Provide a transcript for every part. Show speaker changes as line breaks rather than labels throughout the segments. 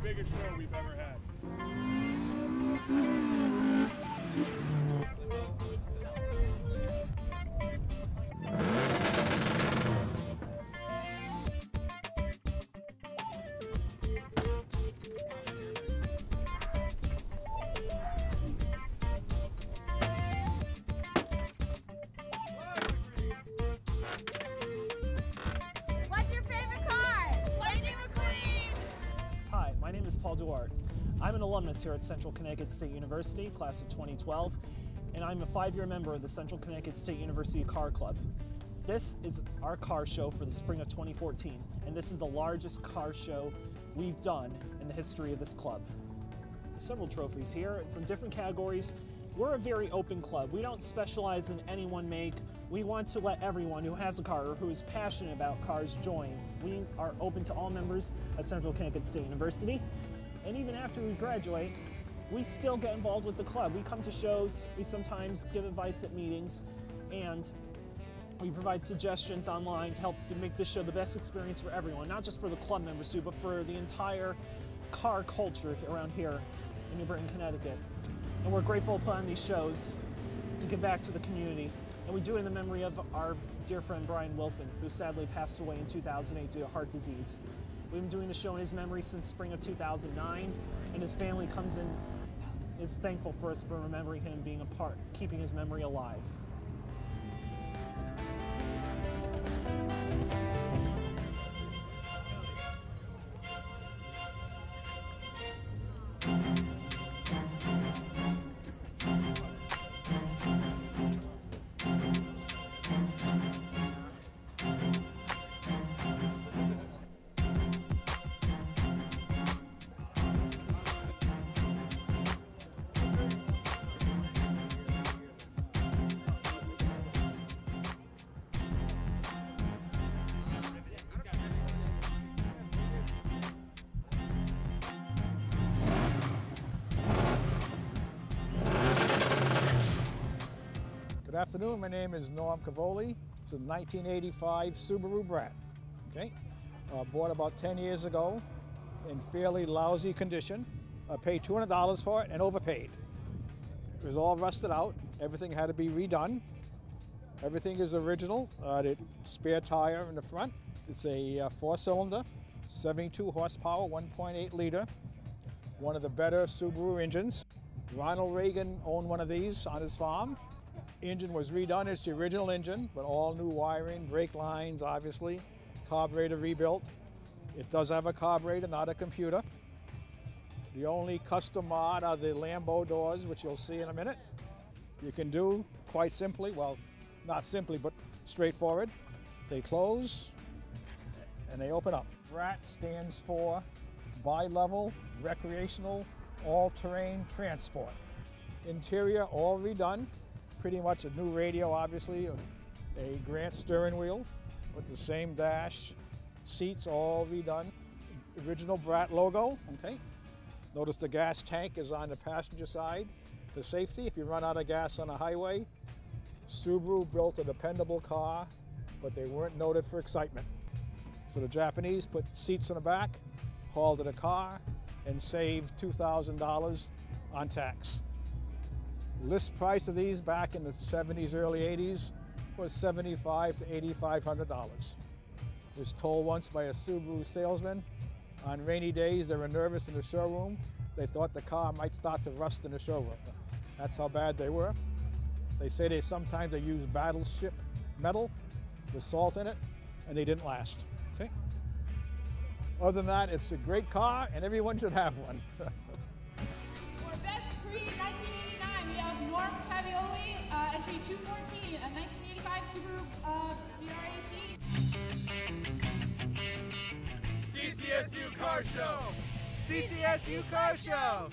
biggest show we've ever had.
My name is Paul Duarte. I'm an alumnus here at Central Connecticut State University, class of 2012, and I'm a 5-year member of the Central Connecticut State University Car Club. This is our car show for the spring of 2014, and this is the largest car show we've done in the history of this club. Several trophies here from different categories. We're a very open club. We don't specialize in any one make. We want to let everyone who has a car or who is passionate about cars join. We are open to all members at Central Connecticut State University. And even after we graduate, we still get involved with the club. We come to shows, we sometimes give advice at meetings, and we provide suggestions online to help to make this show the best experience for everyone, not just for the club members too, but for the entire car culture around here in New Britain, Connecticut. And we're grateful to put on these shows to give back to the community. And we do it in the memory of our dear friend Brian Wilson, who sadly passed away in 2008 due to heart disease. We've been doing the show in his memory since spring of 2009, and his family comes in, is thankful for us for remembering him, being a part, keeping his memory alive.
Good afternoon, my name is Norm Cavoli. It's a 1985 Subaru Brat. Okay, bought about 10 years ago in fairly lousy condition. I paid $200 for it and overpaid. It was all rusted out. Everything had to be redone. Everything is original. The spare tire in the front. It's a 4-cylinder, 72 horsepower, 1.8 liter. One of the better Subaru engines. Ronald Reagan owned one of these on his farm. Engine was redone. It's the original engine, but all new wiring, brake lines, obviously. Carburetor rebuilt. It does have a carburetor, not a computer. The only custom mod are the Lambo doors, which you'll see in a minute. You can do quite simply, well, not simply, but straightforward. They close and they open up. BRAT stands for Bi-Level Recreational All-Terrain Transport. Interior all redone. Pretty much a new radio, obviously, a Grant steering wheel with the same dash, seats all redone. Original Brat logo, okay. Notice the gas tank is on the passenger side for safety if you run out of gas on a highway. Subaru built a dependable car, but they weren't noted for excitement. So the Japanese put seats in the back, called it a car, and saved $2,000 on tax. List price of these back in the 70s, early 80s was $7,500 to $8,500. Was told once by a Subaru salesman, on rainy days they were nervous in the showroom. They thought the car might start to rust in the showroom. That's how bad they were. They say sometimes they use battleship metal with salt in it, and they didn't last. Okay. Other than that, it's a great car, and everyone should have one.
Entry 214, a 1985 Subaru BRAT.
CCSU Car Show!
CCSU Car Show!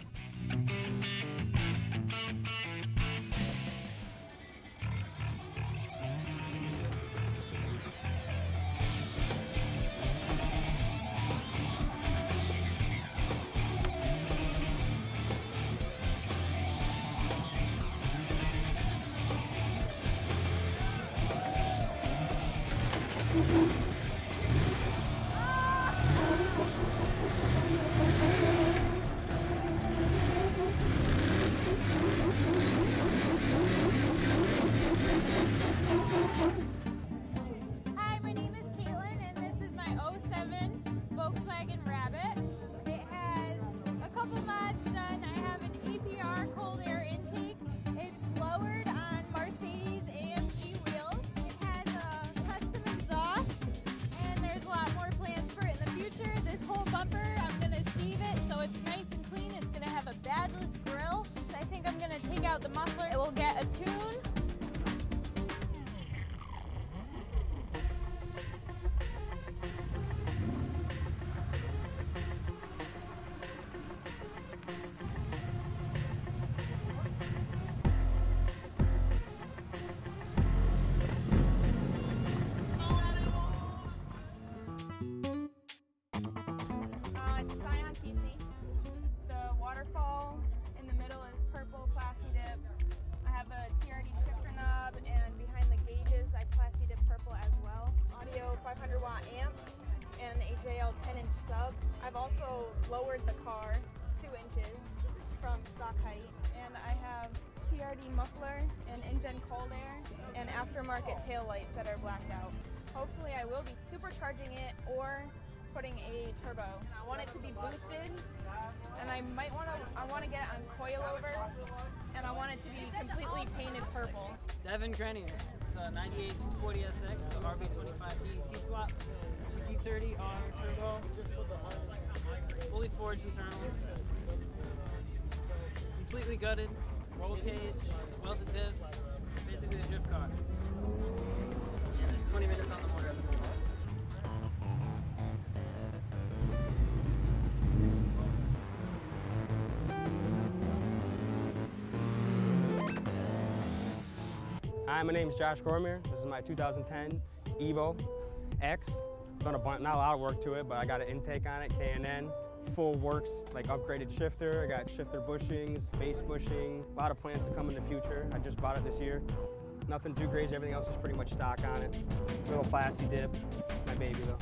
500 watt amp and a JL 10-inch sub. I've also lowered the car 2 inches from stock height, and I have TRD muffler and InGen cold air and aftermarket taillights that are blacked out. Hopefully I will be supercharging it or putting a turbo. I want it to be boosted, and I want to get it on coilovers, and I want it to be completely painted purple.
Devin Grenier. It's a 98 240SX, the RB25 DET swap, GT30R turbo, fully forged internals, completely gutted, roll cage, welded diff, basically a drift car. Yeah, there's 20 minutes on the motor at the moment.
Hi, my name is Josh Cormier. This is my 2010 Evo X. Done not a lot of work to it, but I got an intake on it, K&N. Full works, like upgraded shifter. I got shifter bushings, base bushing. A lot of plans to come in the future. I just bought it this year. Nothing too crazy, everything else is pretty much stock on it. Little plastic dip, my baby though.